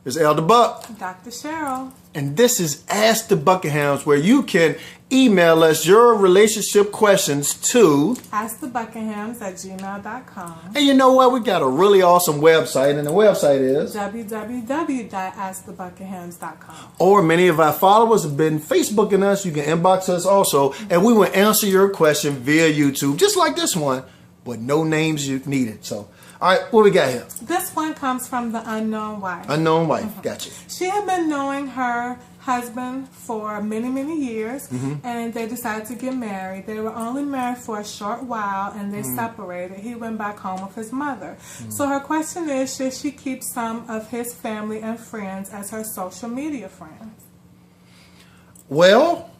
It's Elder Buck. Dr. Cheryl. And this is Ask the Buckinghams, where you can email us your relationship questions to askthebuckinghams@gmail.com. And you know what? We got a really awesome website, and the website is www.askthebuckinghams.com. Or many of our followers have been Facebooking us. You can inbox us also, and we will answer your question via YouTube, just like this one, but no names you needed. So, all right, what we got here? This one comes from the unknown wife. Unknown wife, gotcha. She had been knowing her husband for many, many years, and they decided to get married. They were only married for a short while, and they separated. He went back home with his mother. So her question is, should she keep some of his family and friends as her social media friends? Well,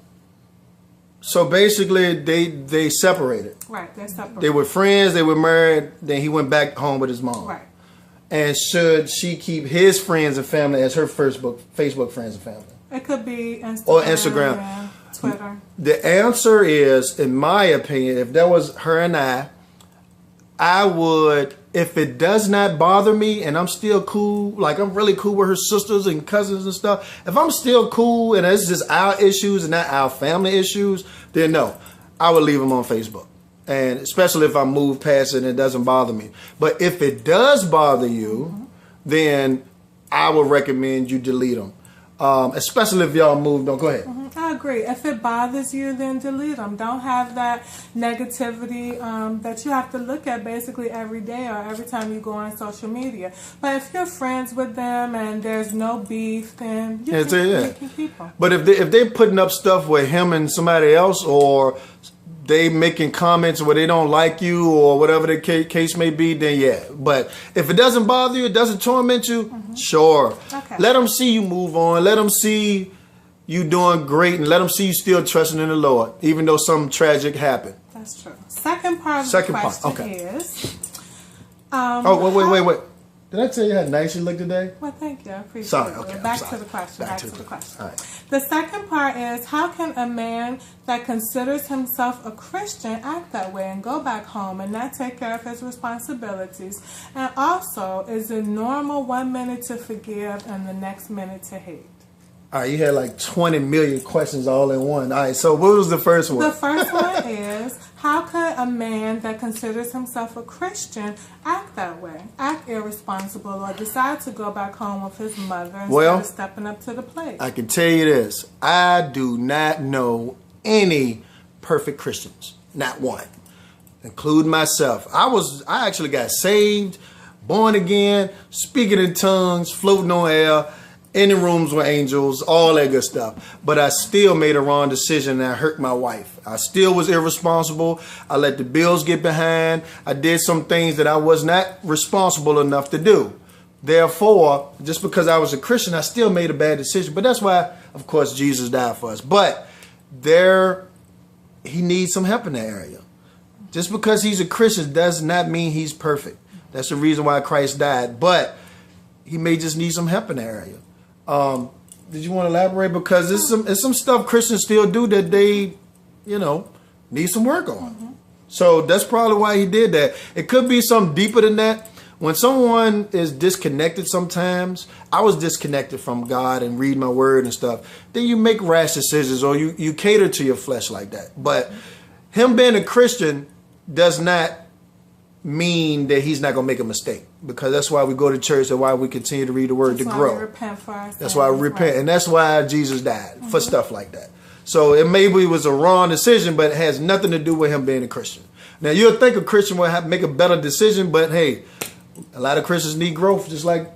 so basically they separated. Right, they're separated. They were friends, they were married, then he went back home with his mom. Right. And should she keep his friends and family as her Facebook friends and family? It could be Instagram. Or Instagram. Yeah, Twitter. The answer is, in my opinion, if that was her and I would, if it does not bother me and I'm still cool, like I'm really cool with her sisters and cousins and stuff, if I'm still cool and it's just our issues and not our family issues, then no, I would leave them on Facebook. And especially if I move past it and it doesn't bother me. But if it does bother you, then I would recommend you delete them. Especially if y'all moved on. Go ahead. I agree. If it bothers you, then delete them. Don't have that negativity that you have to look at basically every day or every time you go on social media. But if you're friends with them and there's no beef, then you can keep them. But if they're putting up stuff with him and somebody else, or they making comments where they don't like you or whatever the case may be, then yeah. But if it doesn't bother you, it doesn't torment you, sure. Okay. Let them see you move on. Let them see you doing great, and let them see you still trusting in the Lord, even though something tragic happened. That's true. Second part of the question is... wait. Did I tell you how nice you look today? Well, thank you. I appreciate it. Sorry, okay. Back to the question. Back to the question. All right. The second part is, how can a man that considers himself a Christian act that way and go back home and not take care of his responsibilities? And also, is it normal 1 minute to forgive and the next minute to hate? All right, you had like 20 million questions all in one. All right, so what was the first one? The first one is, how could a man that considers himself a Christian act that way? Act irresponsible or decide to go back home with his mother instead of stepping up to the plate? I can tell you this. I do not know any perfect Christians. Not one. Including myself. I actually got saved, born again, speaking in tongues, floating on air, in the rooms with angels, all that good stuff. But I still made a wrong decision and I hurt my wife. I still was irresponsible. I let the bills get behind. I did some things that I was not responsible enough to do. Therefore, just because I was a Christian, I still made a bad decision. But that's why, of course, Jesus died for us. But he needs some help in that area. Just because he's a Christian does not mean he's perfect. That's the reason why Christ died. But he may just need some help in that area. Did you want to elaborate? Because it's some stuff Christians still do that they, need some work on. So that's probably why he did that. It could be something deeper than that. When someone is disconnected sometimes, I was disconnected from God and read my word and stuff, then you make rash decisions or you cater to your flesh like that. But him being a Christian does not mean that he's not going to make a mistake, because that's why we go to church and why we continue to read the word to grow. That's why we repent. And that's why Jesus died for stuff like that. So it maybe was a wrong decision, but it has nothing to do with him being a Christian. Now you'll think a Christian will make a better decision, but hey, a lot of Christians need growth just like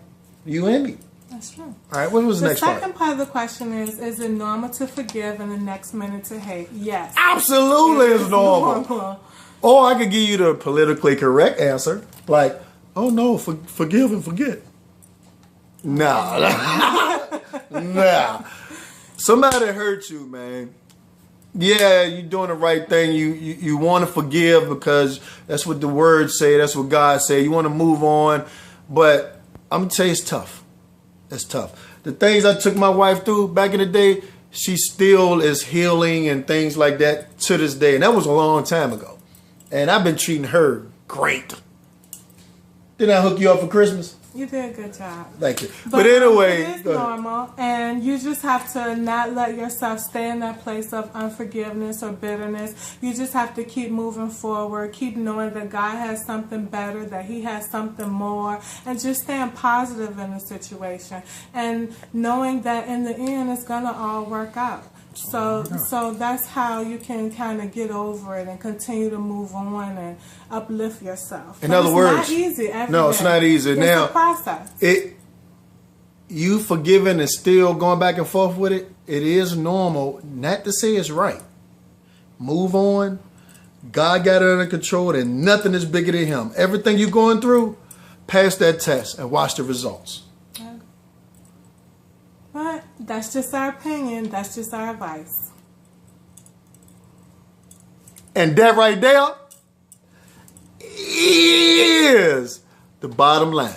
you and me. That's true. All right, what was the next part? The second part of the question is it normal to forgive and the next minute to hate? Yes. Absolutely it's normal. Or I could give you the politically correct answer, like, oh no, forgive and forget. Nah. Somebody hurt you, man. Yeah, you're doing the right thing. You want to forgive because that's what the words say. That's what God say. You want to move on. But I'm going to tell you, it's tough. It's tough. The things I took my wife through back in the day, she still is healing and things like that to this day. And that was a long time ago. And I've been treating her great. Didn't I hook you up for Christmas? You did a good job. Thank you. But anyway, it is normal, and you just have to not let yourself stay in that place of unforgiveness or bitterness. You just have to keep moving forward, keep knowing that God has something better, that He has something more, and just staying positive in the situation, and knowing that in the end it's gonna all work out. So that's how you can kind of get over it and continue to move on and uplift yourself. In other words, it's not easy. It's not easy. It's Now, a process. You forgiving and still going back and forth with it. It is normal. Not to say it's right. Move on. God got it under control, and nothing is bigger than Him. Everything you're going through, pass that test and watch the results. But that's just our opinion. That's just our advice. And that right there is the bottom line.